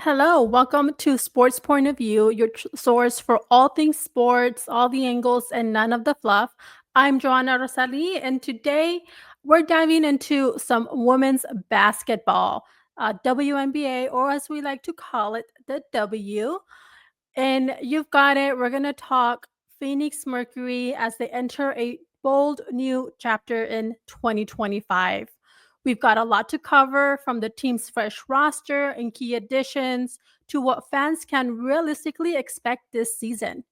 Hello, welcome to Sports Point of View, your source for all things sports, all the angles, and none of the fluff. I'm Joanna Rosali, and today we're diving into some women's basketball, WNBA, or as we like to call it, the W. And you've got it. We're going to talk Phoenix Mercury as they enter a bold new chapter in 2025. We've got a lot to cover from the team's fresh roster and key additions to what fans can realistically expect this season.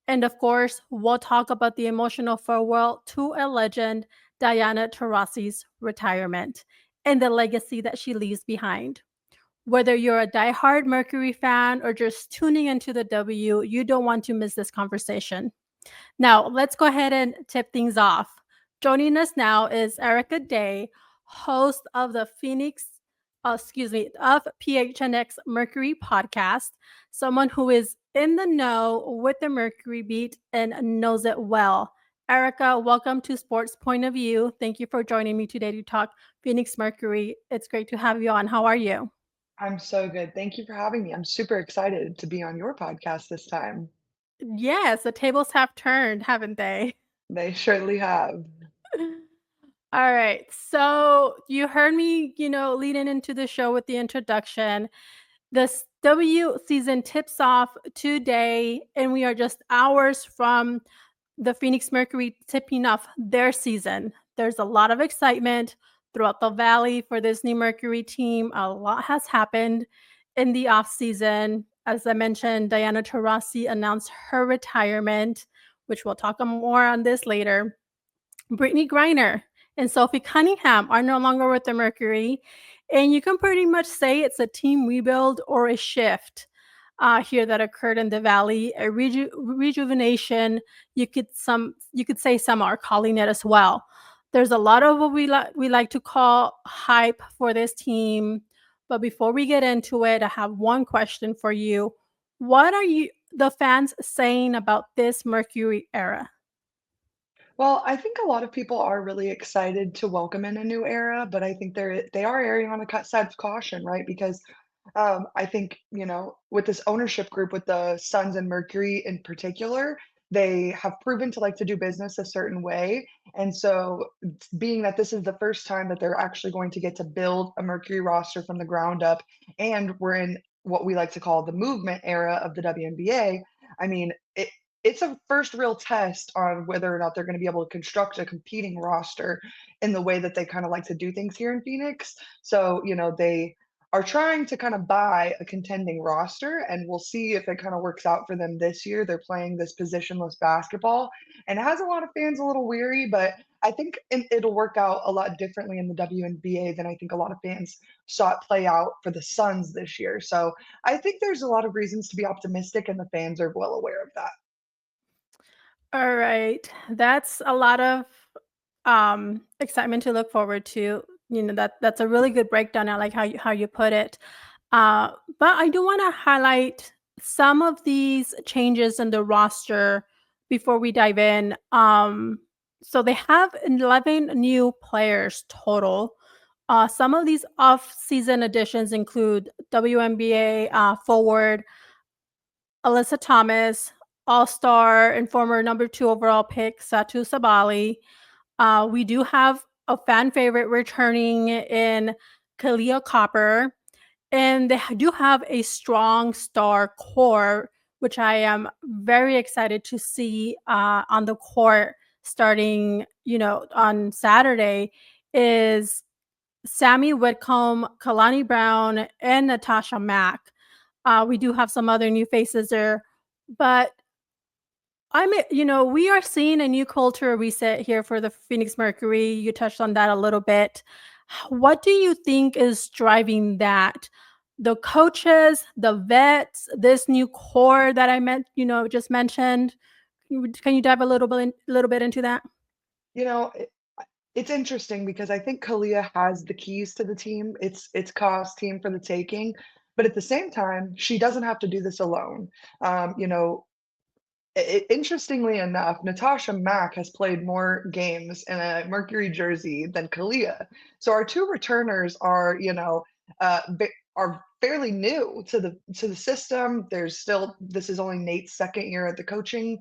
And of course, we'll talk about the emotional farewell to a legend, Diana Taurasi's retirement, and the legacy that she leaves behind. Whether you're a diehard Mercury fan or just tuning into the W, you don't want to miss this conversation. Now, let's go ahead and tip things off. Joining us now is Erika Day, host of the of PHNX Mercury podcast, someone who is in the know with the Mercury beat and knows it well. Erika, welcome to Sports Point of View. Thank you for joining me today to talk Phoenix Mercury. It's great to have you on. How are you? I'm so good. Thank you for having me. I'm super excited to be on your podcast this time. Yes, the tables have turned, haven't they? They surely have. All right. So you heard me, leading into the show with the introduction. This W season tips off today, and we are just hours from the Phoenix Mercury tipping off their season. There's a lot of excitement throughout the valley for this new Mercury team. A lot has happened in the off season. As I mentioned, Diana Taurasi announced her retirement, which we'll talk more on this later. Brittany Griner and Sophie Cunningham are no longer with the Mercury, and you can pretty much say it's a team rebuild or a shift here that occurred in the valley, a rejuvenation. You could say some are calling it as well. There's a lot of what we like to call hype for this team, but before we get into it, I have one question for you. What are you the fans saying about this Mercury era? Well, I think a lot of people are really excited to welcome in a new era, but I think they are erring on the side of caution, right? Because I think, with this ownership group, with the Suns and Mercury in particular, they have proven to like to do business a certain way. And so, being that this is the first time that they're actually going to get to build a Mercury roster from the ground up, and we're in what we like to call the movement era of the WNBA, I mean, it's a first real test on whether or not they're going to be able to construct a competing roster in the way that they kind of like to do things here in Phoenix. So, they are trying to kind of buy a contending roster, and we'll see if it kind of works out for them this year. They're playing this positionless basketball, and it has a lot of fans a little weary, but I think it'll work out a lot differently in the WNBA than I think a lot of fans saw it play out for the Suns this year. So I think there's a lot of reasons to be optimistic, and the fans are well aware of that. All right. That's a lot of excitement to look forward to. That's a really good breakdown. I like how you put it. But I do want to highlight some of these changes in the roster before we dive in. So they have 11 new players total. Some of these off-season additions include WNBA forward Alyssa Thomas, All-Star and former number 2 overall pick Satu Sabali. We do have a fan favorite returning in Kalia Copper, and they do have a strong star core, which I am very excited to see on the court starting, on Saturday. Is Sammy Whitcomb, Kalani Brown, and Natasha Mack. We do have some other new faces there, but we are seeing a new culture reset here for the Phoenix Mercury. You touched on that a little bit. What do you think is driving that? The coaches, the vets, this new core that I meant, just mentioned. Can you dive a little bit into that? You know, it's interesting because I think Kalia has the keys to the team. It's Ka's team for the taking, but at the same time, she doesn't have to do this alone. Um, you know, Interestingly enough, Natasha Mack has played more games in a Mercury jersey than Kalia. So our two returners are, are fairly new to the system. There's still this is only Nate's second year at the coaching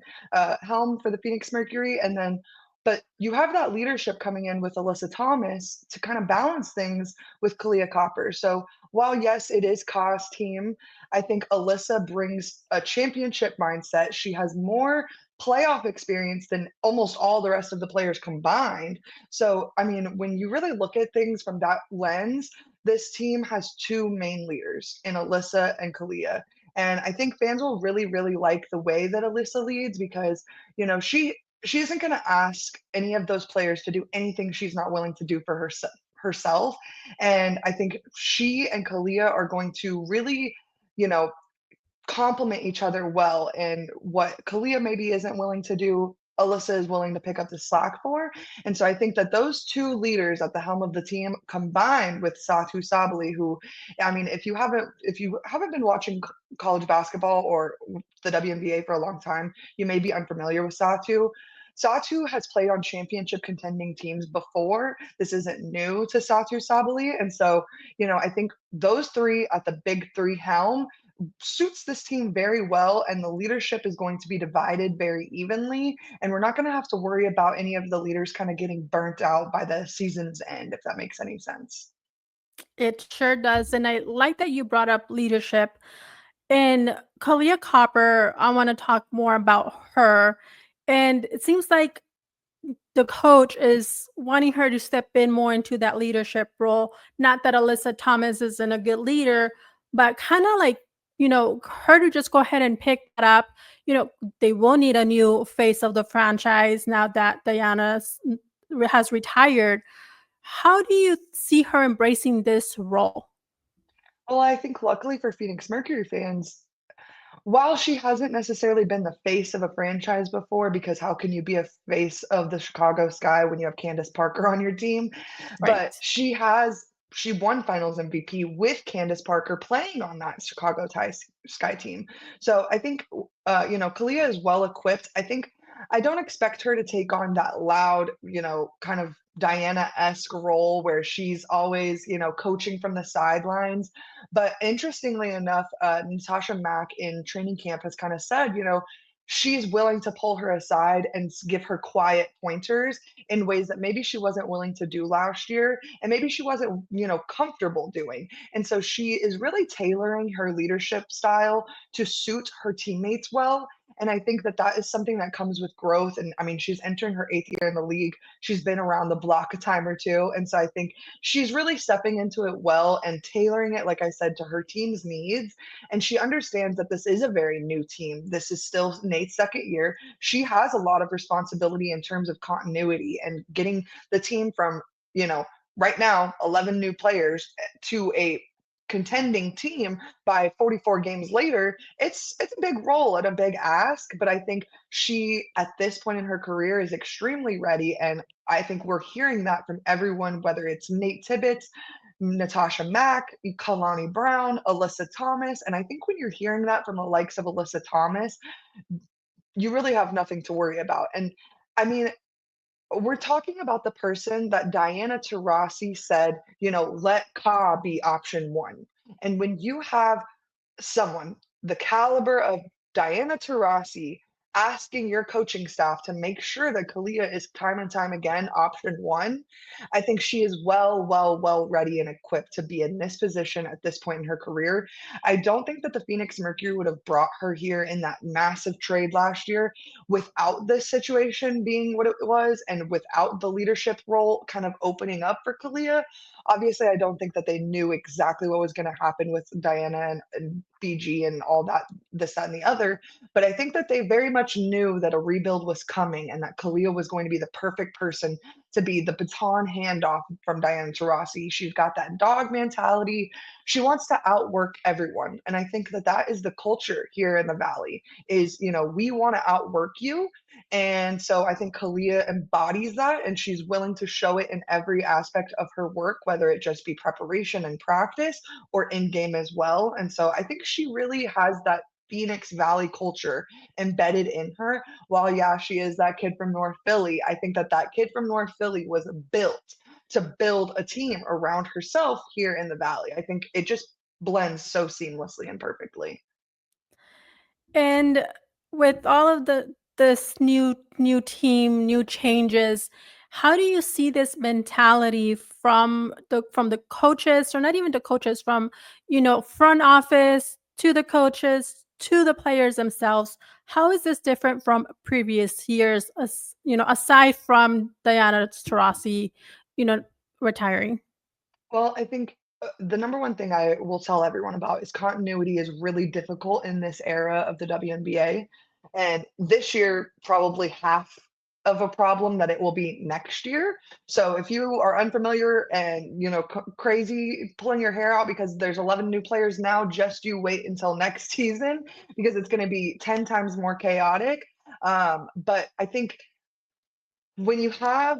helm for the Phoenix Mercury, and then but you have that leadership coming in with Alyssa Thomas to kind of balance things with Kalia Copper. So while yes, it is Ka's team, I think Alyssa brings a championship mindset. She has more playoff experience than almost all the rest of the players combined. So, I mean, when you really look at things from that lens, this team has two main leaders in Alyssa and Kalia. And I think fans will really, really like the way that Alyssa leads because, she isn't going to ask any of those players to do anything she's not willing to do for herself. And I think she and Kalia are going to really, you know, complement each other well. And what Kalia maybe isn't willing to do, Alyssa is willing to pick up the slack for. And so I think that those two leaders at the helm of the team, combined with Satu Sabali, who, I mean, if you haven't been watching college basketball or the WNBA for a long time, you may be unfamiliar with Satu. Satu has played on championship contending teams before. This isn't new to Satu Sabali. And so, I think those three at the big three helm suits this team very well, and the leadership is going to be divided very evenly. And we're not going to have to worry about any of the leaders kind of getting burnt out by the season's end, if that makes any sense. It sure does, and I like that you brought up leadership. And Kalia Copper, I wanna talk more about her, and it seems like the coach is wanting her to step in more into that leadership role. Not that Alyssa Thomas isn't a good leader, but kinda like, her to just go ahead and pick that up. They will need a new face of the franchise now that has retired. How do you see her embracing this role? Well, I think luckily for Phoenix Mercury fans, while she hasn't necessarily been the face of a franchise before, because how can you be a face of the Chicago Sky when you have Candace Parker on your team? But Right. she won Finals MVP with Candace Parker playing on that Sky team. So I think Kalia is well equipped. I don't expect her to take on that loud, kind of Diana-esque role where she's always, coaching from the sidelines. But interestingly enough, Natasha Mack in training camp has kind of said, she's willing to pull her aside and give her quiet pointers in ways that maybe she wasn't willing to do last year and maybe she wasn't, comfortable doing. And so she is really tailoring her leadership style to suit her teammates well. And I think that that is something that comes with growth. And I mean, she's entering her eighth year in the league. She's been around the block a time or two. And so I think she's really stepping into it well and tailoring it, like I said, to her team's needs. And she understands that this is a very new team. This is still Nate's second year. She has a lot of responsibility in terms of continuity and getting the team from, you know, right now, 11 new players to a contending team by 44 games later. It's a big role and a big ask, but I think she at this point in her career is extremely ready, and I think we're hearing that from everyone, whether it's Nate Tibbetts, Natasha Mack, Kalani Brown, Alyssa Thomas. And I think when you're hearing that from the likes of Alyssa Thomas, you really have nothing to worry about. And I mean, we're talking about the person that Diana Taurasi said, let Ka be option one. And when you have someone the caliber of Diana Taurasi asking your coaching staff to make sure that Kalia is time and time again option one, I think she is well, well, well ready and equipped to be in this position at this point in her career. I don't think that the Phoenix Mercury would have brought her here in that massive trade last year without this situation being what it was and without the leadership role kind of opening up for Kalia. Obviously, I don't think that they knew exactly what was going to happen with Diana and BG and all that, this, that, and the other. But I think that they very much knew that a rebuild was coming and that Kalia was going to be the perfect person to be the baton handoff from Diana Taurasi. She's got that dog mentality. She wants to outwork everyone. And I think that that is the culture here in the Valley is, we want to outwork you. And so I think Kalia embodies that and she's willing to show it in every aspect of her work, whether it just be preparation and practice or in game as well. And so I think she really has that Phoenix Valley culture embedded in her. While, yeah, she is that kid from North Philly, I think that that kid from North Philly was built to build a team around herself here in the Valley. I think it just blends so seamlessly and perfectly. And with all of this new team, new changes, how do you see this mentality from the coaches, or not even the coaches, from front office to the coaches to the players themselves? How is this different from previous years? Aside from Diana Taurasi, you know, retiring. Well, I think, the number one thing I will tell everyone about is continuity is really difficult in this era of the WNBA, and this year, probably half of a problem that it will be next year. So if you are unfamiliar and, crazy pulling your hair out because there's 11 new players now, just you wait until next season because it's gonna be 10 times more chaotic. But I think when you have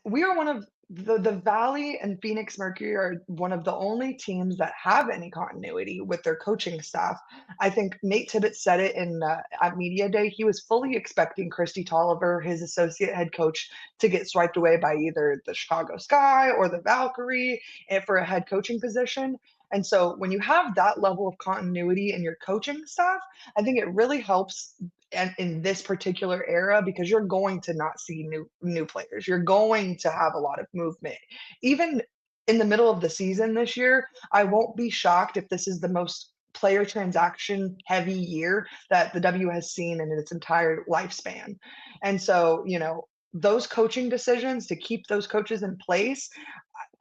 we are one of the Valley and Phoenix Mercury are one of the only teams that have any continuity with their coaching staff. I think Nate Tibbett said it at media day. He was fully expecting Christy Tolliver, his associate head coach, to get swiped away by either the Chicago Sky or the Valkyrie for a head coaching position. And so when you have that level of continuity in your coaching staff, I think it really helps and in this particular era because you're going to not see new players. You're going to have a lot of movement. Even in the middle of the season this year, I won't be shocked if this is the most player transaction heavy year that the W has seen in its entire lifespan. And so, those coaching decisions to keep those coaches in place,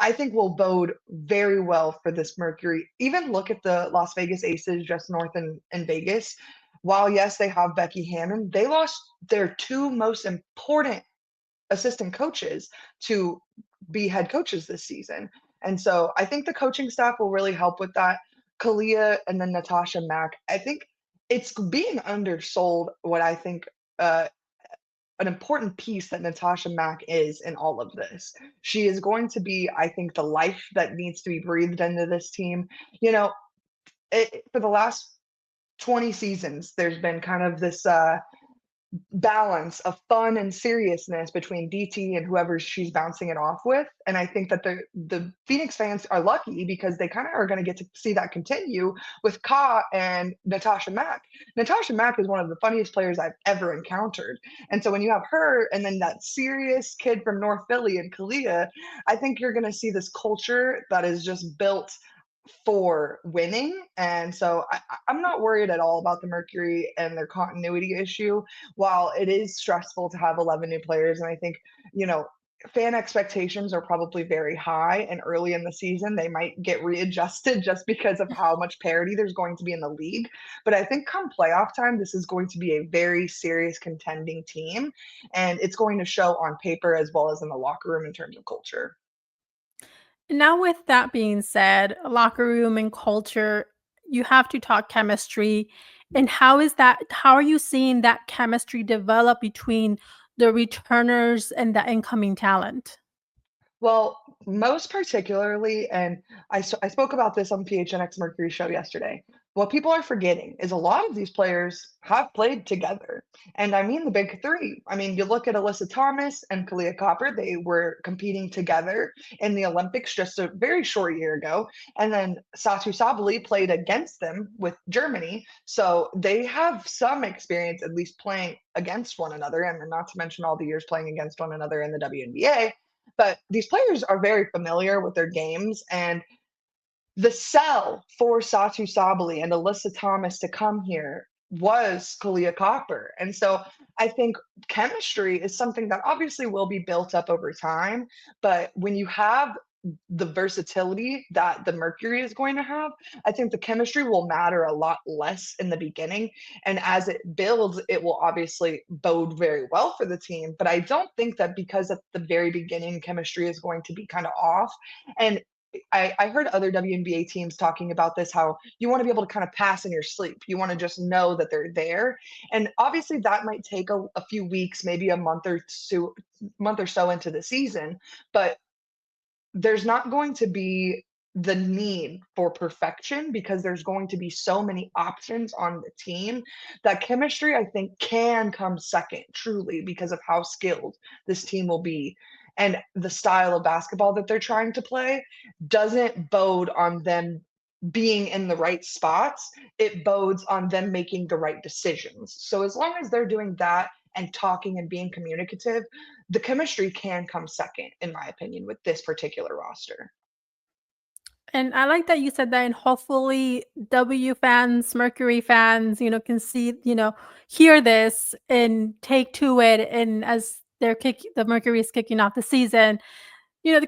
I think will bode very well for this Mercury. Even look at the Las Vegas Aces just north in Vegas. While yes, they have Becky Hammond, they lost their two most important assistant coaches to be head coaches this season. And so I think the coaching staff will really help with that. Kalia and then Natasha Mack. I think it's being undersold what I think uh, an important piece that Natasha Mack is in all of this. She is going to be, I think, the life that needs to be breathed into this team. You know, for the last 20 seasons, there's been kind of this balance of fun and seriousness between DT and whoever she's bouncing it off with. And I think that the Phoenix fans are lucky because they kind of are going to get to see that continue with Ka and Natasha Mack. Natasha Mack is one of the funniest players I've ever encountered. And so when you have her and then that serious kid from North Philly and Kalia, I think you're going to see this culture that is just built for winning. And so I'm not worried at all about the Mercury and their continuity issue. While it is stressful to have 11 new players, and I think, you know, fan expectations are probably very high, and early in the season, they might get readjusted just because of how much parity there's going to be in the league. But I think come playoff time, this is going to be a very serious contending team, and it's going to show on paper as well as in the locker room in terms of culture. Now, with that being said, locker room and culture, you have to talk chemistry. And how are you seeing that chemistry develop between the returners and the incoming talent? Well, most particularly, and I spoke about this on PHNX Mercury show yesterday. What people are forgetting is a lot of these players have played together. And I mean the big three. I mean, you look at Alyssa Thomas and Kalia Copper, they were competing together in the Olympics just a very short year ago. And then Satu Sabali played against them with Germany. So they have some experience at least playing against one another, and not to mention all the years playing against one another in the WNBA. But these players are very familiar with their games, and the sell for Satu Sabali and Alyssa Thomas to come here was Kalia Copper. And so I think chemistry is something that obviously will be built up over time. But when you have the versatility that the Mercury is going to have, I think the chemistry will matter a lot less in the beginning. And as it builds, it will obviously bode very well for the team. But I don't think that because at the very beginning, chemistry is going to be kind of off. And I heard other WNBA teams talking about this, how you want to be able to kind of pass in your sleep. You want to just know that they're there. And obviously that might take a few weeks, maybe a month or so into the season, but there's not going to be the need for perfection because there's going to be so many options on the team that chemistry, I think, can come second, truly, because of how skilled this team will be. And the style of basketball that they're trying to play doesn't bode on them being in the right spots, it bodes on them making the right decisions. So as long as they're doing that and talking and being communicative, the chemistry can come second, in my opinion, with this particular roster. And I like that you said that, and hopefully W fans, Mercury fans, can see, hear this and take to it. And as the Mercury is kicking off the season,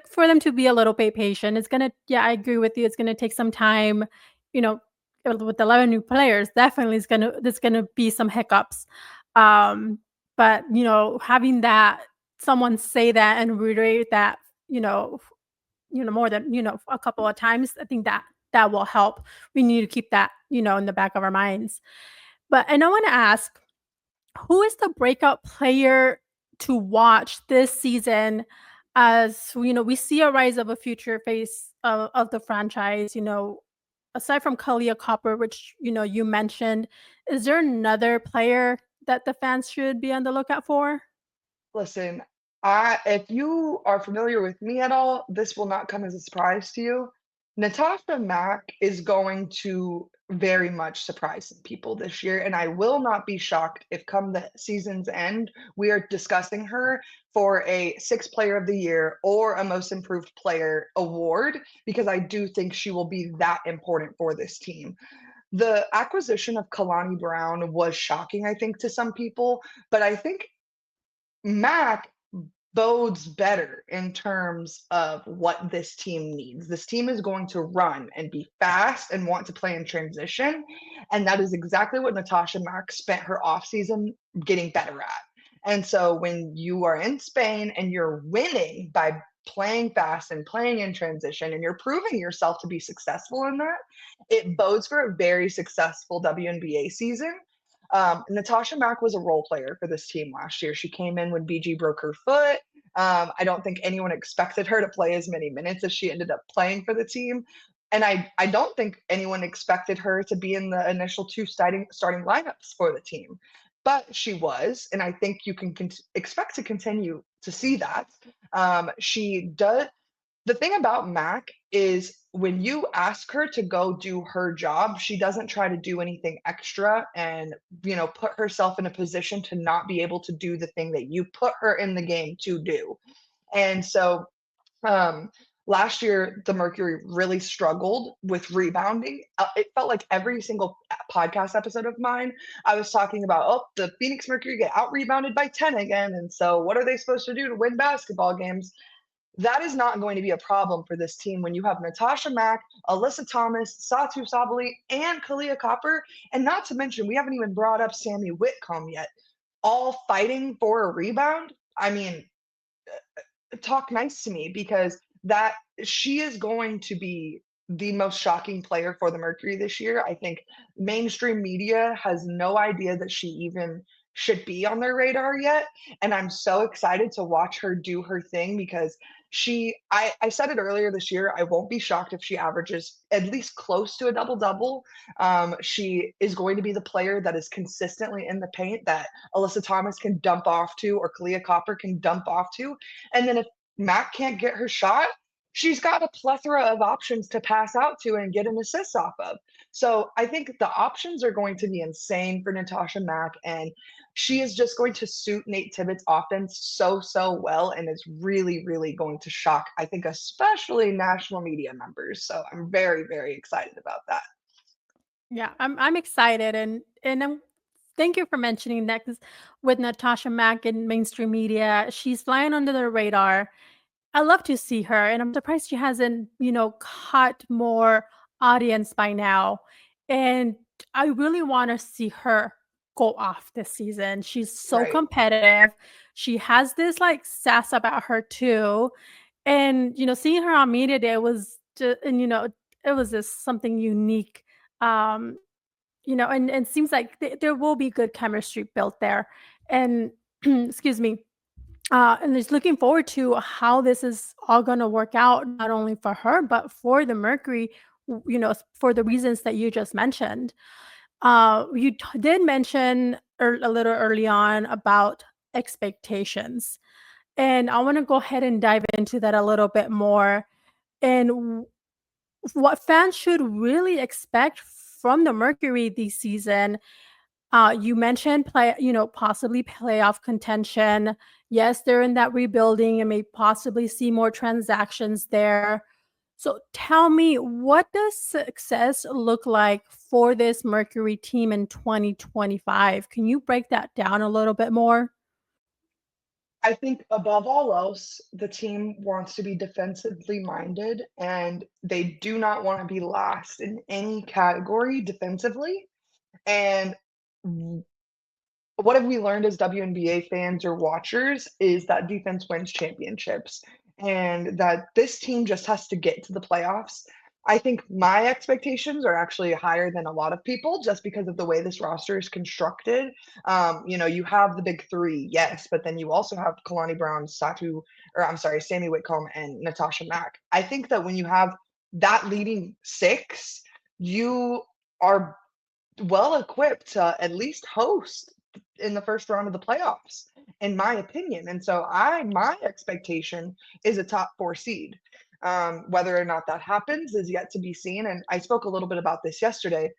for them to be a little bit patient. Yeah, I agree with you. It's gonna take some time, you know, with 11 new players, definitely there's gonna be some hiccups. Um, but having that someone say that and reiterate that, you know, more than, a couple of times, I think that will help. We need to keep that, in the back of our minds. And I want to ask, who is the breakout player to watch this season as, we see a rise of a future face of the franchise, aside from Kalia Copper, which, you mentioned, is there another player that the fans should be on the lookout for? Listen, I if you are familiar with me at all, this will not come as a surprise to you. Natasha Mack is going to very much surprise some people this year, and I will not be shocked if come the season's end, we are discussing her for a Sixth Player of the Year or a Most Improved Player award, because I do think she will be that important for this team. The acquisition of Kalani Brown was shocking, I think, to some people, but I think Mac bodes better in terms of what this team needs. This team is going to run and be fast and want to play in transition. And that is exactly what Natasha Mack spent her offseason getting better at. And so when you are in Spain and you're winning by playing fast and playing in transition and you're proving yourself to be successful in that, it bodes for a very successful WNBA season. Natasha Mack was a role player for this team last year. She came in when BG broke her foot. I don't think anyone expected her to play as many minutes as she ended up playing for the team. And I don't think anyone expected her to be in the initial two starting lineups for the team. But she was, and I think you can expect to continue to see that. She does the thing about Mac is when you ask her to go do her job, she doesn't try to do anything extra and, put herself in a position to not be able to do the thing that you put her in the game to do. And so, um, last year, the Mercury really struggled with rebounding. It felt like every single podcast episode of mine, I was talking about, oh, the Phoenix Mercury get out rebounded by 10 again. And so, what are they supposed to do to win basketball games? That is not going to be a problem for this team when you have Natasha Mack, Alyssa Thomas, Satu Sabali, and Kalia Copper. And not to mention, we haven't even brought up Sammy Whitcomb yet, all fighting for a rebound. I mean, talk nice to me because that she is going to be the most shocking player for the Mercury this year. I think mainstream media has no idea that she even should be on their radar yet. And I'm so excited to watch her do her thing because I said it earlier this year, I won't be shocked if she averages at least close to a double double. She is going to be the player that is consistently in the paint that Alyssa Thomas can dump off to or Kalia Copper can dump off to. And then if Mac can't get her shot, she's got a plethora of options to pass out to and get an assist off of. So I think the options are going to be insane for Natasha Mack, and she is just going to suit Nate Tibbetts' offense so well, and is really, really going to shock, I think, especially national media members. So I'm very, very excited about that. Yeah, I'm excited, and thank you for mentioning that, because with Natasha Mack in mainstream media, she's flying under the radar. I love to see her, and I'm surprised she hasn't, caught more audience by now. And I really want to see her go off this season. She's so Right. competitive. She has this like sass about her too. And seeing her on media day was just, and it was just something unique. Um, and seems like there will be good chemistry built there. And excuse me, and just looking forward to how this is all going to work out, not only for her, but for the Mercury, for the reasons that you just mentioned. You did mention a little early on about expectations. And I want to go ahead and dive into that a little bit more. And what fans should really expect from the Mercury this season. You mentioned possibly playoff contention. Yes, they're in that rebuilding and may possibly see more transactions there. So tell me, what does success look like for this Mercury team in 2025? Can you break that down a little bit more? I think above all else, the team wants to be defensively minded and they do not want to be last in any category defensively. And what have we learned as WNBA fans or watchers is that defense wins championships and that this team just has to get to the playoffs. I think my expectations are actually higher than a lot of people just because of the way this roster is constructed. You have the big three, yes, but then you also have Kalani Brown, Sammy Whitcomb, and Natasha Mack. I think that when you have that leading six, you are well equipped to at least host in the first round of the playoffs, in my opinion. And so my expectation is a top four seed. Whether or not that happens is yet to be seen. And I spoke a little bit about this yesterday.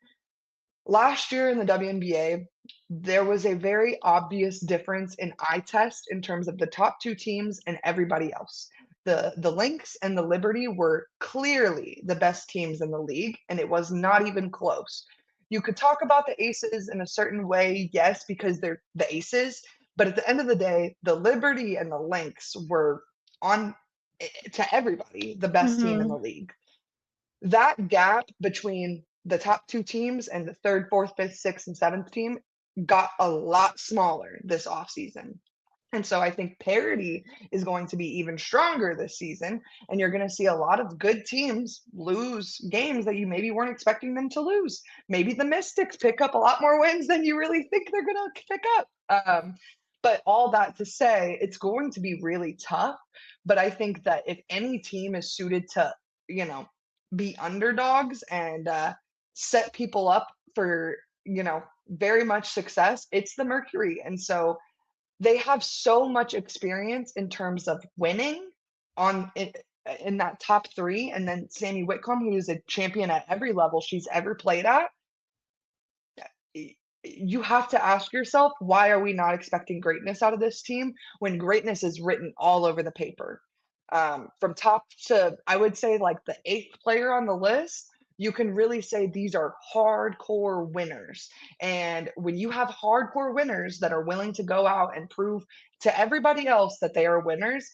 Last year in the WNBA, there was a very obvious difference in eye test in terms of the top two teams and everybody else. The Lynx and the Liberty were clearly the best teams in the league, and it was not even close. You could talk about the Aces in a certain way, yes, because they're the Aces, but at the end of the day, the Liberty and the Lynx were on to everybody the best team in the Mhm. league. That gap between the top two teams and the third, fourth, fifth, sixth, and seventh team got a lot smaller this offseason. And so I think parity is going to be even stronger this season. And you're going to see a lot of good teams lose games that you maybe weren't expecting them to lose. Maybe the Mystics pick up a lot more wins than you really think they're going to pick up. But all that to say, it's going to be really tough. But I think that if any team is suited to, you know, be underdogs and set people up for, very much success, it's the Mercury. And so they have so much experience in terms of winning on in that top three. And then Sammy Whitcomb, who's a champion at every level she's ever played at, you have to ask yourself, why are we not expecting greatness out of this team when greatness is written all over the paper? From top to, I would say, like the eighth player on the list, you can really say these are hardcore winners. And when you have hardcore winners that are willing to go out and prove to everybody else that they are winners,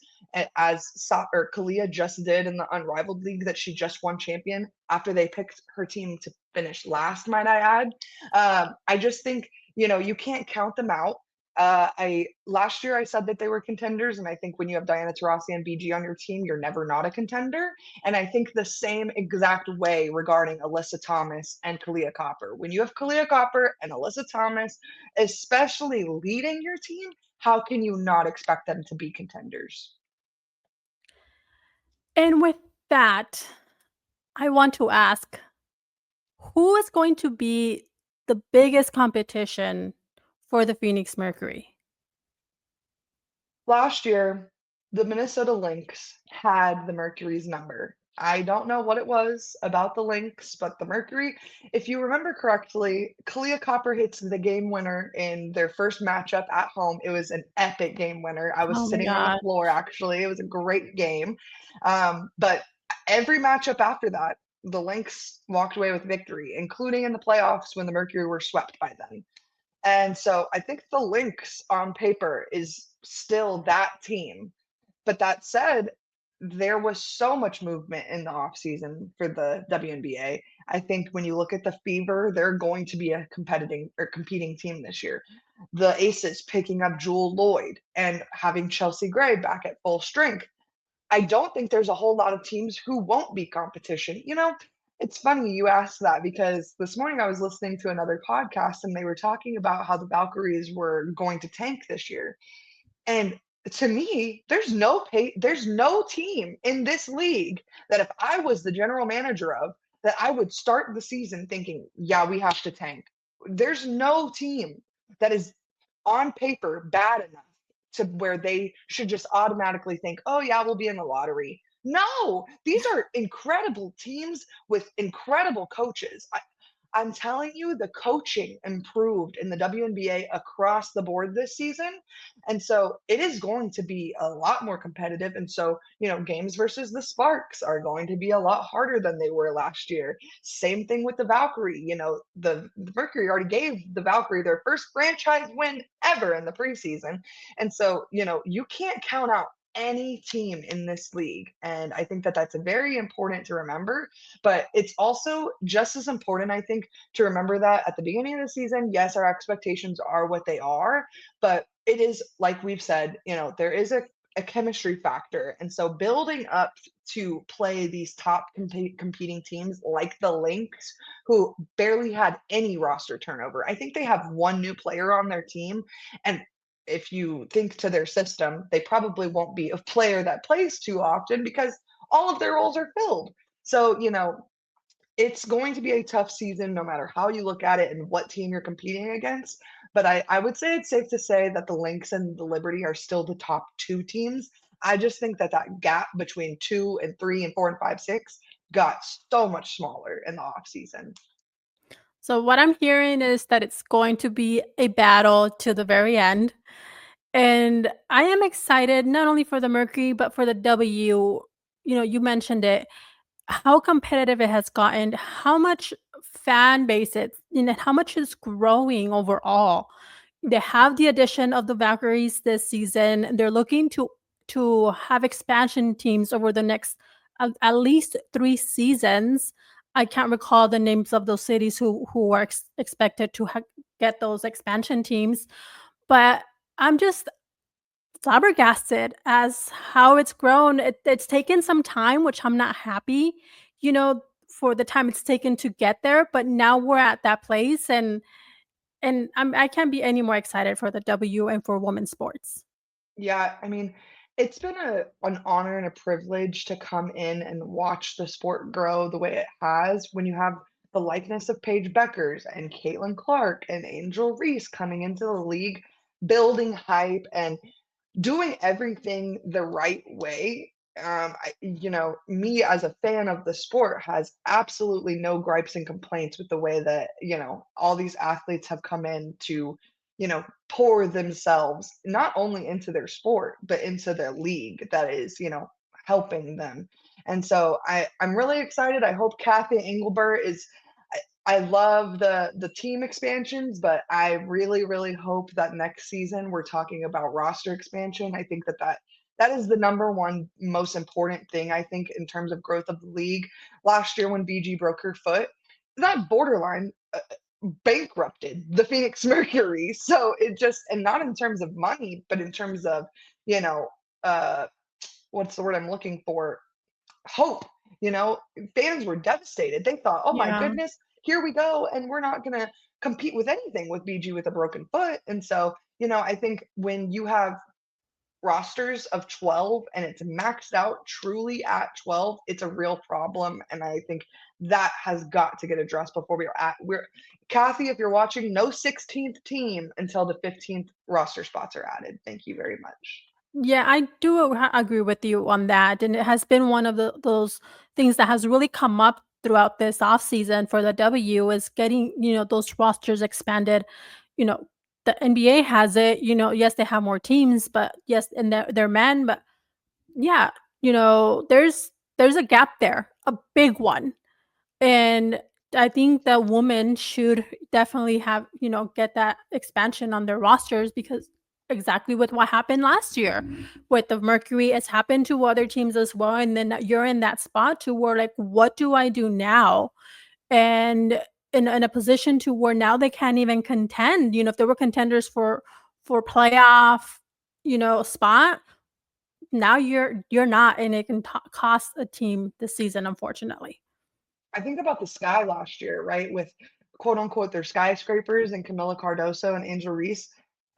as Kalia just did in the Unrivaled League that she just won champion after they picked her team to finish last, might I add. I just think, you can't count them out. I last year I said that they were contenders, and I think when you have Diana Taurasi and BG on your team, you're never not a contender. And I think the same exact way regarding Alyssa Thomas and Kalia Copper. When you have Kalia Copper and Alyssa Thomas, especially leading your team, how can you not expect them to be contenders? And with that, I want to ask, who is going to be the biggest competition for the Phoenix Mercury? Last year, the Minnesota Lynx had the Mercury's number. I don't know what it was about the Lynx, but the Mercury, if you remember correctly, Kalia Copper hits the game winner in their first matchup at home. It was an epic game winner. I was Oh my sitting on the god. floor, actually. It was a great game. But every matchup after that, the Lynx walked away with victory, including in the playoffs when the Mercury were swept by them. And so I think the Lynx on paper is still that team. But that said, there was so much movement in the offseason for the WNBA. I think when you look at the Fever, they're going to be a competing team this year. The Aces picking up Jewel Lloyd and having Chelsea Gray back at full strength. I don't think there's a whole lot of teams who won't be competition. It's funny you asked that because this morning I was listening to another podcast and they were talking about how the Valkyries were going to tank this year. And to me, there's no team in this league that if I was the general manager of, that I would start the season thinking, yeah, we have to tank. There's no team that is on paper bad enough to where they should just automatically think, oh, yeah, we'll be in the lottery. No, these are incredible teams with incredible coaches. I'm telling you, the coaching improved in the WNBA across the board this season. And so it is going to be a lot more competitive. And so, games versus the Sparks are going to be a lot harder than they were last year. Same thing with the Valkyrie. The Mercury already gave the Valkyrie their first franchise win ever in the preseason. And so, you can't count out any team in this league. And I think that that's very important to remember. But it's also just as important, I think, to remember that at the beginning of the season, yes, our expectations are what they are, but it is like we've said, there is a chemistry factor. And so building up to play these top competing teams like the Lynx, who barely had any roster turnover. I think they have one new player on their team. And if you think to their system, they probably won't be a player that plays too often because all of their roles are filled. So, it's going to be a tough season no matter how you look at it and what team you're competing against. But I would say it's safe to say that the Lynx and the Liberty are still the top two teams. I just think that that gap between 2 and 3 and 4 and 5, 6 got so much smaller in the off season. So what I'm hearing is that it's going to be a battle to the very end. And I am excited not only for the Mercury, but for the W. You mentioned it, how competitive it has gotten, how much fan base how much is growing overall. They have the addition of the Valkyries this season. They're looking to have expansion teams over the next at least 3 seasons. I can't recall the names of those cities who are expected to get those expansion teams, but I'm just flabbergasted as how it's grown. It's taken some time, which I'm not happy, for the time it's taken to get there. But now we're at that place, and I can't be any more excited for the W and for women's sports. Yeah, I mean, it's been an honor and a privilege to come in and watch the sport grow the way it has when you have the likeness of Paige Beckers and Caitlin Clark and Angel Reese coming into the league, building hype and doing everything the right way. Me as a fan of the sport has absolutely no gripes and complaints with the way that, all these athletes have come in to, pour themselves not only into their sport, but into their league that is, helping them. And so I'm really excited. I hope Kathy Engelbert is I love the team expansions, but I really, really hope that next season we're talking about roster expansion. I think that is the number one most important thing, I think, in terms of growth of the league. Last year when BG broke her foot, that borderline bankrupted the Phoenix Mercury. So it just, and not in terms of money, but in terms of, you know, uh, what's the word I'm looking for? Hope. You know, fans were devastated. They thought, "Oh my Yeah. goodness, here we go, and we're not gonna compete with anything with BG with a broken foot." And so, I think when you have rosters of 12 and it's maxed out truly at 12, it's a real problem. And I think that has got to get addressed before we're Kathy, if you're watching, no 16th team until the 15th roster spots are added. Thank you very much. Yeah, I do agree with you on that, and it has been one of those things that has really come up throughout this off season for the W is getting those rosters expanded. You know, the NBA has it. Yes, they have more teams, but yes, and they're men, but yeah, there's a gap there, a big one. And I think that women should definitely have, get that expansion on their rosters because exactly with what happened last year with the Mercury, it's happened to other teams as well. And then you're in that spot to where like, what do I do now? And in a position to where now they can't even contend. If they were contenders for playoff, spot, now you're not, and it can cost a team this season, unfortunately. I think about the Sky last year, right? With quote unquote their skyscrapers and Camila Cardoso and Angel Reese.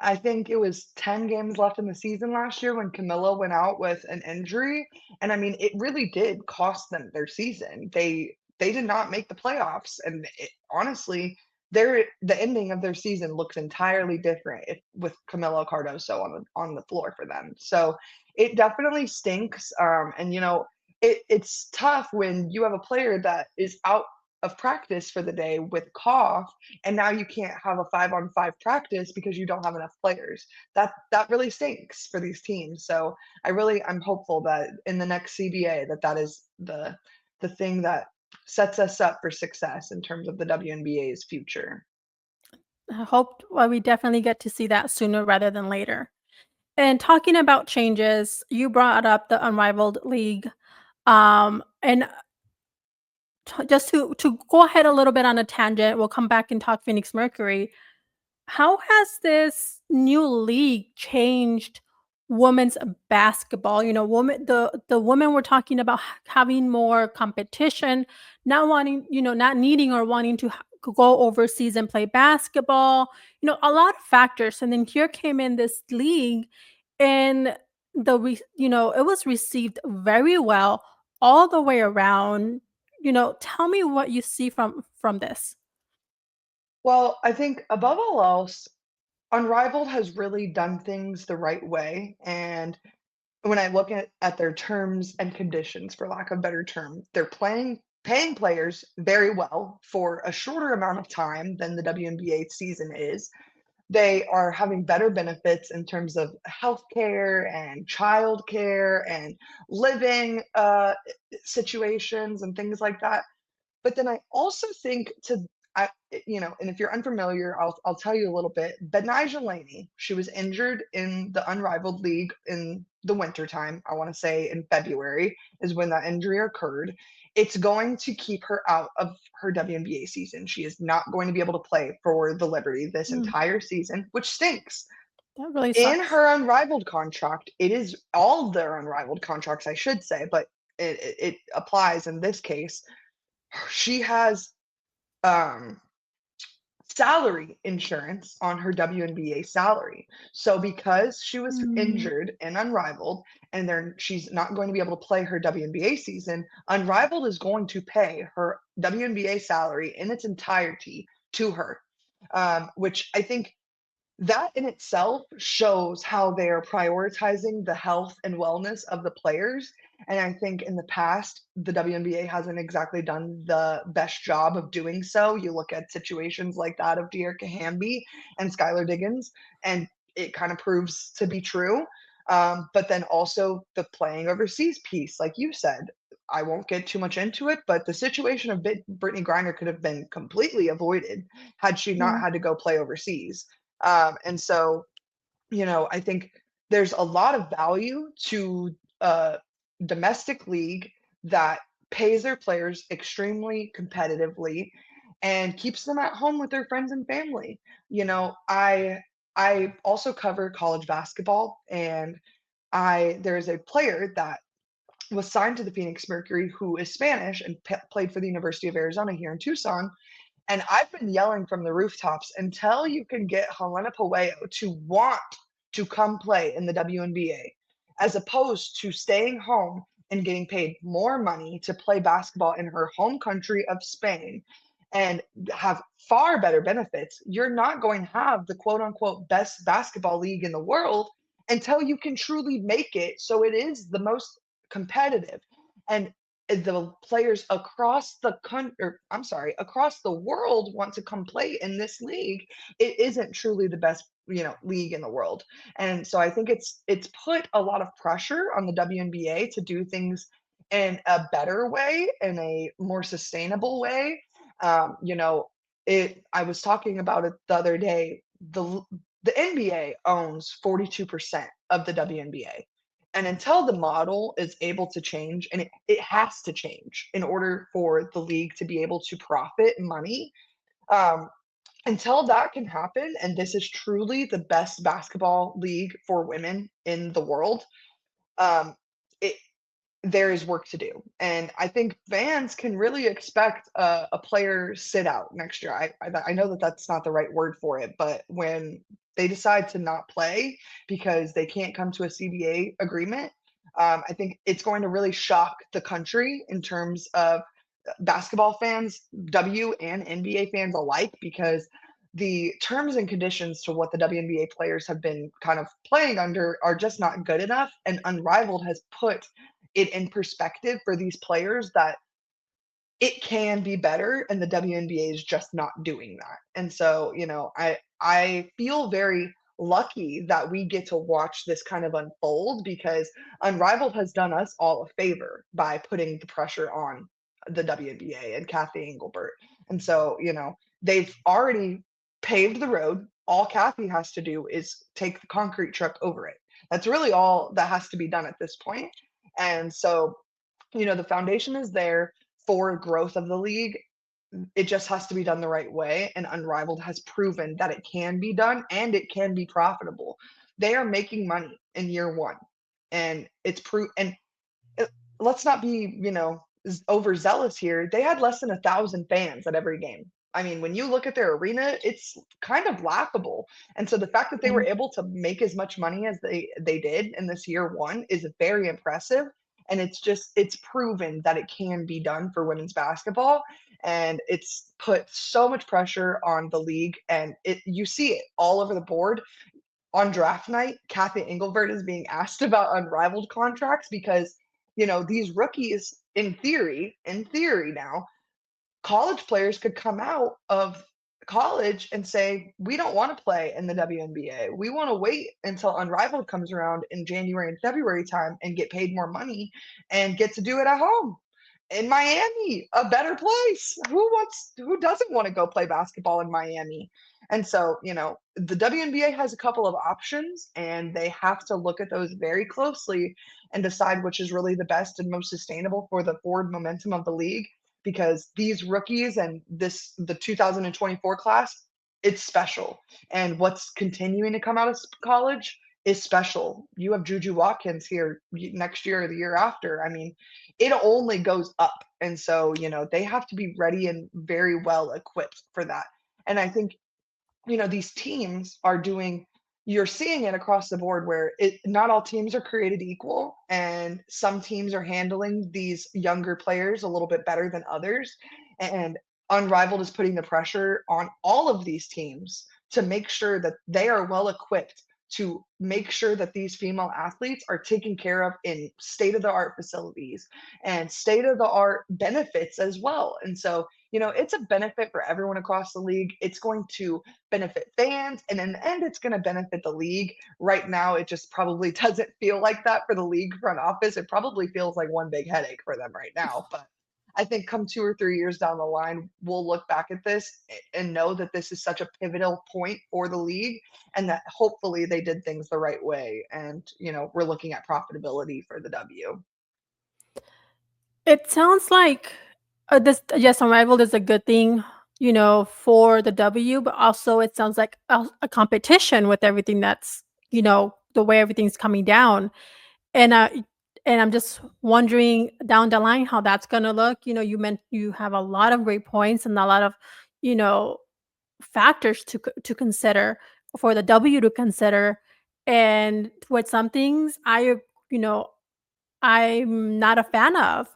I think it was 10 games left in the season last year when Camilla went out with an injury. And I mean, it really did cost them their season. They did not make the playoffs. And honestly, the ending of their season looks entirely different with Camilo Cardoso on the floor for them. So it definitely stinks. And it's tough when you have a player that is out of practice for the day with cough, and now you can't have a 5-on-5 practice because you don't have enough players. That really stinks for these teams. So I'm hopeful that in the next CBA that is the thing that sets us up for success in terms of the WNBA's future. I hope well, we definitely get to see that sooner rather than later. And talking about changes, you brought up the Unrivaled League, and just to go ahead a little bit on a tangent, we'll come back and talk Phoenix Mercury. How has this new league changed women's basketball? You know, the women were talking about having more competition, not wanting, not needing or wanting to go overseas and play basketball. A lot of factors, and then here came in this league, and it was received very well all the way around. Tell me what you see from this. Well, I think above all else, Unrivaled has really done things the right way. And when I look at their terms and conditions, for lack of a better term, they're paying players very well for a shorter amount of time than the WNBA season is. They are having better benefits in terms of healthcare and childcare and living situations and things like that. But then I also think and if you're unfamiliar, I'll tell you a little bit. Benija Laney, she was injured in the Unrivaled League in the wintertime. I want to say in February is when that injury occurred. It's going to keep her out of her WNBA season. She is not going to be able to play for the Liberty this Mm, entire season, which stinks. that really In sucks. her unrivaled contract, it is all their unrivaled contracts, I should say, but it applies in this case. She has um, salary insurance on her WNBA salary. So because she was Mm, injured and unrivaled, and then she's not going to be able to play her WNBA season, Unrivaled is going to pay her WNBA salary in its entirety to her, which I think that in itself shows how they're prioritizing the health and wellness of the players. And I think in the past, the WNBA hasn't exactly done the best job of doing so. You look at situations like that of Dearica Hamby and Skylar Diggins, and it kind of proves to be true. But then also the playing overseas piece, like you said, I won't get too much into it, but the situation of Brittany Griner could have been completely avoided had she not mm, had to go play overseas. And so, I think there's a lot of value to a domestic league that pays their players extremely competitively and keeps them at home with their friends and family. I also cover college basketball, and I there's a player that was signed to the Phoenix Mercury who is Spanish and played for the University of Arizona here in Tucson, and I've been yelling from the rooftops until you can get Helena Puello to want to come play in the WNBA, as opposed to staying home and getting paid more money to play basketball in her home country of Spain and have far better benefits. You're not going to have the quote unquote best basketball league in the world until you can truly make it so it is the most competitive. And the players across the country, or I'm sorry, across the world want to come play in this league. It isn't truly the best, league in the world. And so I think it's put a lot of pressure on the WNBA to do things in a better way, in a more sustainable way. I was talking about it the other day. The NBA owns 42% of the WNBA. And until the model is able to change, and it has to change in order for the league to be able to profit money, um, until that can happen, and this is truly the best basketball league for women in the world, um, it, there is work to do. And I think fans can really expect a player sit out next year. I know that that's not the right word for it, but when they decide to not play because they can't come to a CBA agreement, I think it's going to really shock the country in terms of basketball fans, W and NBA fans alike, because the terms and conditions to what the WNBA players have been kind of playing under are just not good enough. And Unrivaled has put it in perspective for these players that it can be better, and the WNBA is just not doing that. And so, I feel very lucky that we get to watch this kind of unfold, because Unrivaled has done us all a favor by putting the pressure on the WNBA and Kathy Engelbert. And so, they've already paved the road. All Kathy has to do is take the concrete truck over it. That's really all that has to be done at this point. And so, the foundation is there for growth of the league. It just has to be done the right way, and Unrivaled has proven that it can be done and it can be profitable. They are making money in year 1, and it's and let's not be, overzealous here. They had less than 1,000 fans at every game. I mean, when you look at their arena, it's kind of laughable. And so the fact that they were Mm. able to make as much money as they did in this year 1 is very impressive. And it's proven that it can be done for women's basketball. And it's put so much pressure on the league, and you see it all over the board. On draft night, Kathy Engelbert is being asked about Unrivaled contracts, because, these rookies, in theory now, college players could come out of college and say, "We don't want to play in the WNBA. We want to wait until Unrivaled comes around in January and February time and get paid more money and get to do it at home in Miami, a better place. Who doesn't want to go play basketball in Miami?" And so, the WNBA has a couple of options, and they have to look at those very closely and decide which is really the best and most sustainable for the forward momentum of the league, because these rookies and the 2024 class, it's special. And what's continuing to come out of college is special. You have Juju Watkins here next year or the year after. I mean, it only goes up. And so, they have to be ready and very well equipped for that. And I think, these teams are doing, you're seeing it across the board, where not all teams are created equal, and some teams are handling these younger players a little bit better than others. And Unrivaled is putting the pressure on all of these teams to make sure that they are well equipped to make sure that these female athletes are taken care of in state of the art facilities and state of the art benefits as well. And so, it's a benefit for everyone across the league. It's going to benefit fans, and in the end, it's going to benefit the league. Right now, it just probably doesn't feel like that for the league front office. It probably feels like one big headache for them right now. But I think come 2 or 3 years down the line, we'll look back at this and know that this is such a pivotal point for the league, and that hopefully they did things the right way. And, we're looking at profitability for the W. It sounds like, this yes, Unrivaled is a good thing, for the W, but also it sounds like a competition with everything that's, the way everything's coming down. And, and I'm just wondering down the line how that's gonna look. You have a lot of great points and a lot of, you know, factors to consider for the W to consider. And with some things, you know, I'm not a fan of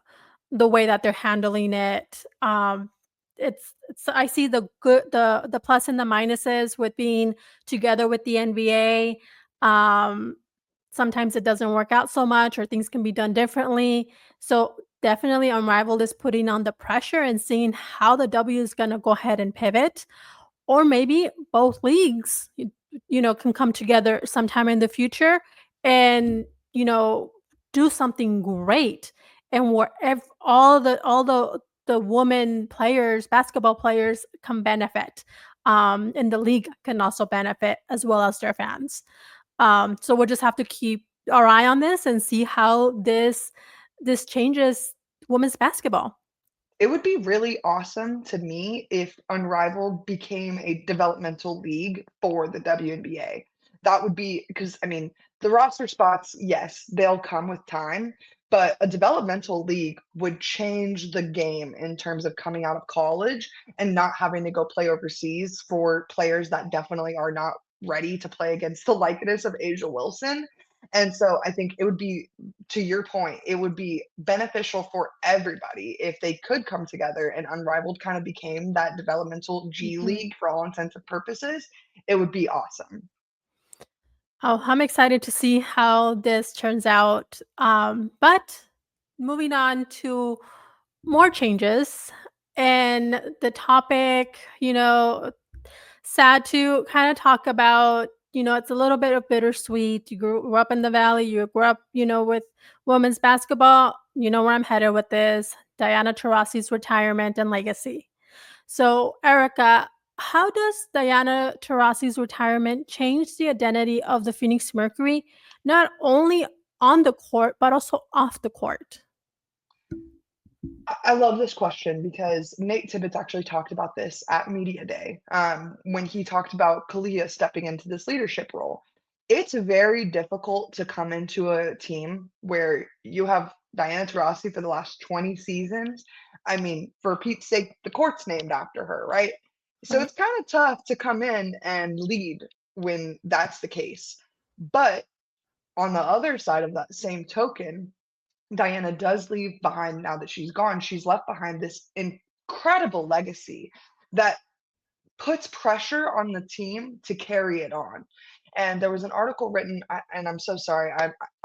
the way that they're handling it. It's I see the plus and the minuses with being together with the NBA. Um, Sometimes it doesn't work out so much, or things can be done differently. So definitely, Unrivaled is putting on the pressure and seeing how the W is going to go ahead and pivot, or maybe both leagues, can come together sometime in the future and, you know, do something great, and where all the woman players, basketball players can benefit, and the league can also benefit as well as their fans. So we'll just have to keep our eye on this and see how this changes women's basketball. It would be really awesome to me if Unrivaled became a developmental league for the WNBA. That would be, because, I mean, the roster spots, yes, they'll come with time, but a developmental league would change the game in terms of coming out of college and not having to go play overseas for players that definitely are not ready to play against the likeness of Asia Wilson. And so I think it would be, to your point, it would be beneficial for everybody if they could come together and Unrivaled kind of became that developmental G Mhm. League for all intents and purposes. It would be awesome. Oh, I'm excited to see how this turns out. But moving on to more changes and the topic, sad to kind of talk about. It's a little bit of bittersweet. You grew up in the valley, you grew up, with women's basketball. You know where I'm headed with this. Diana Taurasi's retirement and legacy. So, Erica, how does Diana Taurasi's retirement change the identity of the Phoenix Mercury, not only on the court, but also off the court? I love this question because Nate Tibbetts actually talked about this at Media Day, when he talked about Kalia stepping into this leadership role. It's very difficult to come into a team where you have Diana Taurasi for the last 20 seasons. I mean, for Pete's sake, the court's named after her, right? So Right. it's kind of tough to come in and lead when that's the case. But on the other side of that same token, Diana does leave behind, now that she's gone, she's left behind this incredible legacy that puts pressure on the team to carry it on. And there was an article written, and I'm so sorry,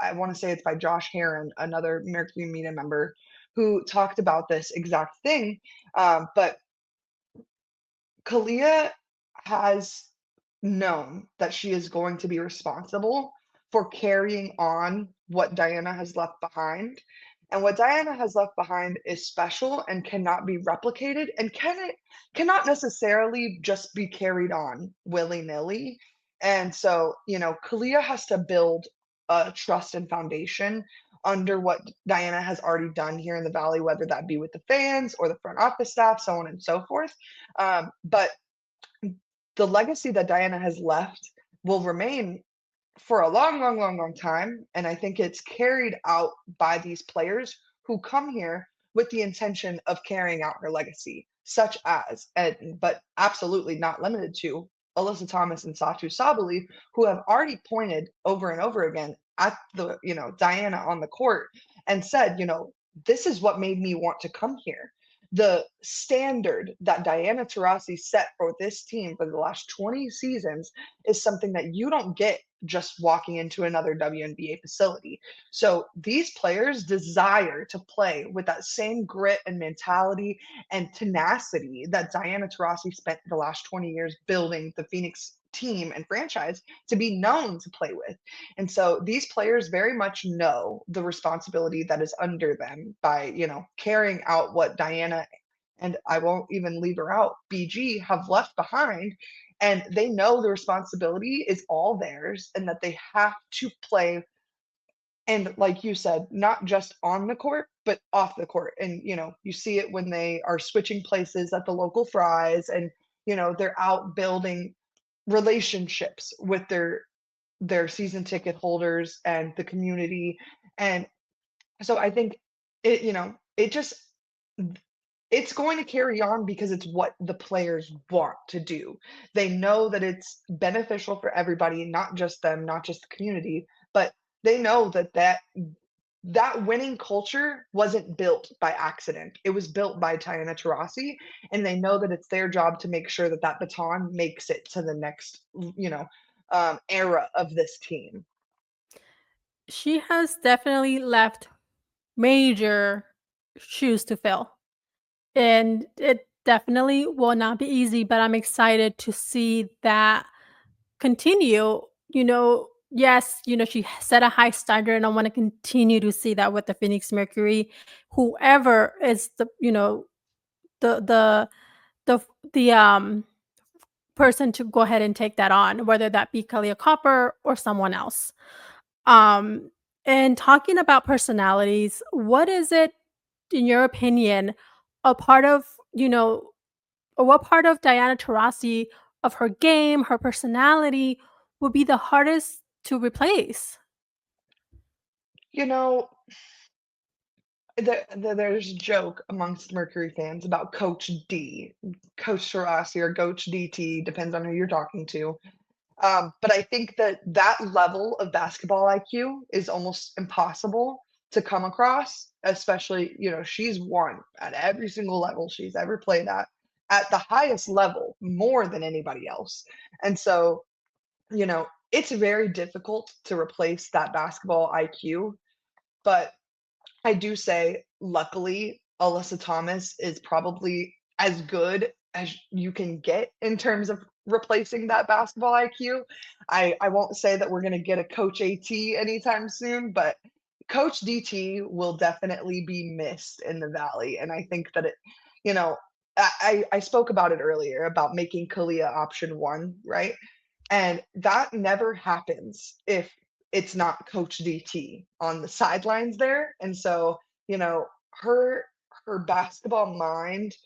I want to say it's by Josh Heron, another Mercury Media member, who talked about this exact thing. But Kalia has known that she is going to be responsible for carrying on what Diana has left behind. And what Diana has left behind is special and cannot be replicated and cannot necessarily just be carried on willy-nilly. And so, Kalia has to build a trust and foundation under what Diana has already done here in the Valley, whether that be with the fans or the front office staff, so on and so forth. But the legacy that Diana has left will remain for a long, long, long, long time. And I think it's carried out by these players who come here with the intention of carrying out her legacy, such as, and but absolutely not limited to, Alyssa Thomas and Satu Sabali, who have already pointed over and over again at the, Diana on the court and said, this is what made me want to come here. The standard that Diana Taurasi set for this team for the last 20 seasons is something that you don't get just walking into another WNBA facility. So these players desire to play with that same grit and mentality and tenacity that Diana Taurasi spent the last 20 years building the Phoenix team and franchise to be known to play with. And so these players very much know the responsibility that is under them by, carrying out what Diana, and I won't even leave her out, BG, have left behind. And they know the responsibility is all theirs and that they have to play. And like you said, not just on the court, but off the court. And, you see it when they are switching places at the local fries and, they're out building relationships with their season ticket holders and the community. And so I think it just it's going to carry on because it's what the players want to do. They know that it's beneficial for everybody, not just them, not just the community, but they know that winning culture wasn't built by accident. It was built by Diana Taurasi, and they know that it's their job to make sure that that baton makes it to the next, era of this team. She has definitely left major shoes to fill. And it definitely will not be easy, but I'm excited to see that continue. Yes, she set a high standard, and I want to continue to see that with the Phoenix Mercury. Whoever is the the the the person to go ahead and take that on, whether that be Kalia Copper or someone else. Um, and talking about personalities, what is it, in your opinion, a part of, or what part of Diana Taurasi, of her game, her personality, would be the hardest to replace? You know, there's a joke amongst Mercury fans about Coach D, Coach Taurasi or Coach DT, depends on who you're talking to. But I think that that level of basketball IQ is almost impossible to come across, especially, she's won at every single level she's ever played at the highest level, more than anybody else. And so, it's very difficult to replace that basketball IQ. But I do say, luckily, Alyssa Thomas is probably as good as you can get in terms of replacing that basketball IQ. I won't say that we're gonna get a Coach AT anytime soon, but Coach DT will definitely be missed in the Valley, and I think that you know, I spoke about it earlier about making Kalia option 1, right? And that never happens if it's not Coach DT on the sidelines there. And so, you know, her her basketball mind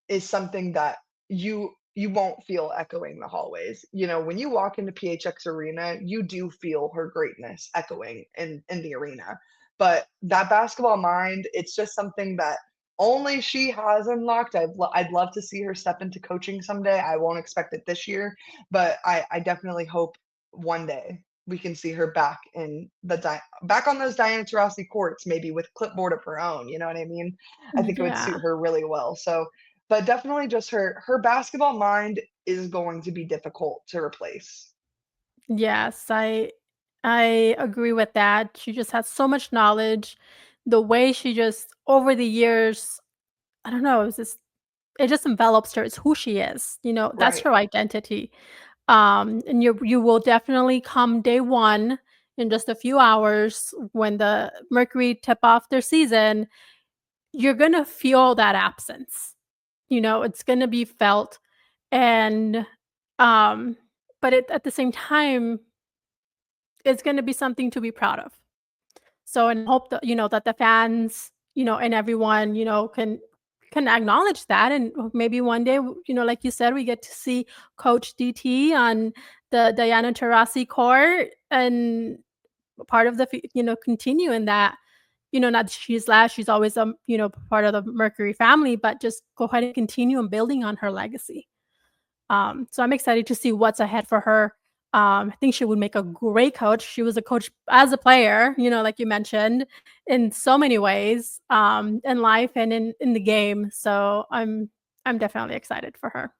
is something that you won't feel echoing the hallways. When you walk into PHX Arena, you do feel her greatness echoing in the arena. But that basketball mind, it's just something that only she has unlocked. I'd love to see her step into coaching someday. I won't expect it this year, but I definitely hope one day we can see her back in back on those Diana Taurasi courts, maybe with clipboard of her own. You know what I mean? I think it would suit Yeah. her really well. So, but definitely just her basketball mind is going to be difficult to replace. Yes, I agree with that. She just has so much knowledge. The way she just over the years, I don't know, it just envelops her. It's who she is. That's Right. her identity. And you will definitely come day one in just a few hours when the Mercury tip off their season, you're gonna feel that absence. It's gonna be felt. And um, but at the same time, it's gonna be something to be proud of. So, and hope that that the fans, and everyone, can acknowledge that, and maybe one day, like you said, we get to see Coach DT on the Diana Taurasi court, and part of continuing that. Not that she's last, she's always part of the Mercury family, but just go ahead and continue and building on her legacy. So I'm excited to see what's ahead for her. I think she would make a great coach. She was a coach as a player, like you mentioned, in so many ways, in life and in the game. So I'm definitely excited for her.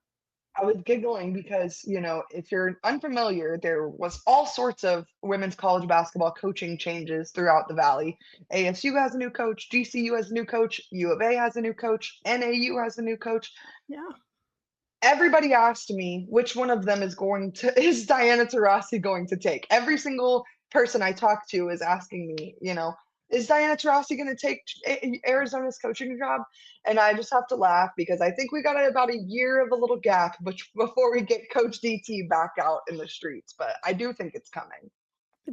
I was giggling because, if you're unfamiliar, there was all sorts of women's college basketball coaching changes throughout the Valley. ASU has a new coach, GCU has a new coach, U of A has a new coach, NAU has a new coach. Yeah. Everybody asked me which one of them is Diana Taurasi going to take. Every single person I talk to is asking me, is Diana Taurasi going to take Arizona's coaching job? And I just have to laugh because I think we got about a year of a little gap before we get Coach DT back out in the streets. But I do think it's coming.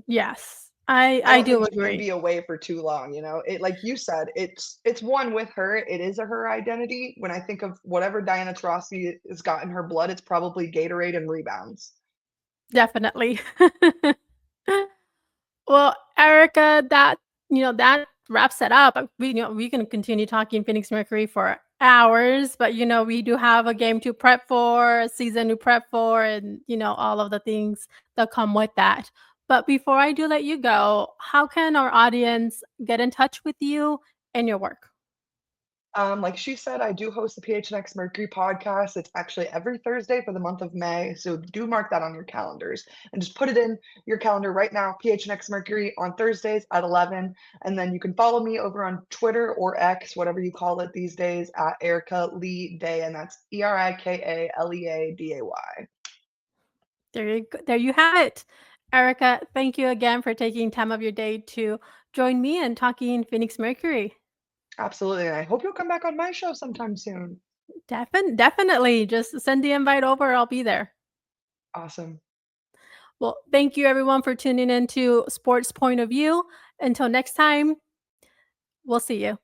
Yes. I I don't do think she's gonna agree. be away for too long, It like you said, it's one with her, it is a her identity. When I think of whatever Diana Taurasi has got in her blood, it's probably Gatorade and rebounds. Definitely. Well, Erica, that wraps it up. We can continue talking Phoenix Mercury for hours, but we do have a game to prep for, a season to prep for, and all of the things that come with that. But before I do let you go, how can our audience get in touch with you and your work? Like she said, I do host the PHNX Mercury podcast. It's actually every Thursday for the month of May. So do mark that on your calendars and just put it in your calendar right now. PHNX Mercury on Thursdays at 11. And then you can follow me over on Twitter or X, whatever you call it these days, at Erika Lee Day. And that's ErikaLeaDay. There you have it. Erica, thank you again for taking time of your day to join me and talking Phoenix Mercury. Absolutely. And I hope you'll come back on my show sometime soon. Definitely. Just send the invite over. I'll be there. Awesome. Well, thank you everyone for tuning in to Sports Point of View. Until next time, we'll see you.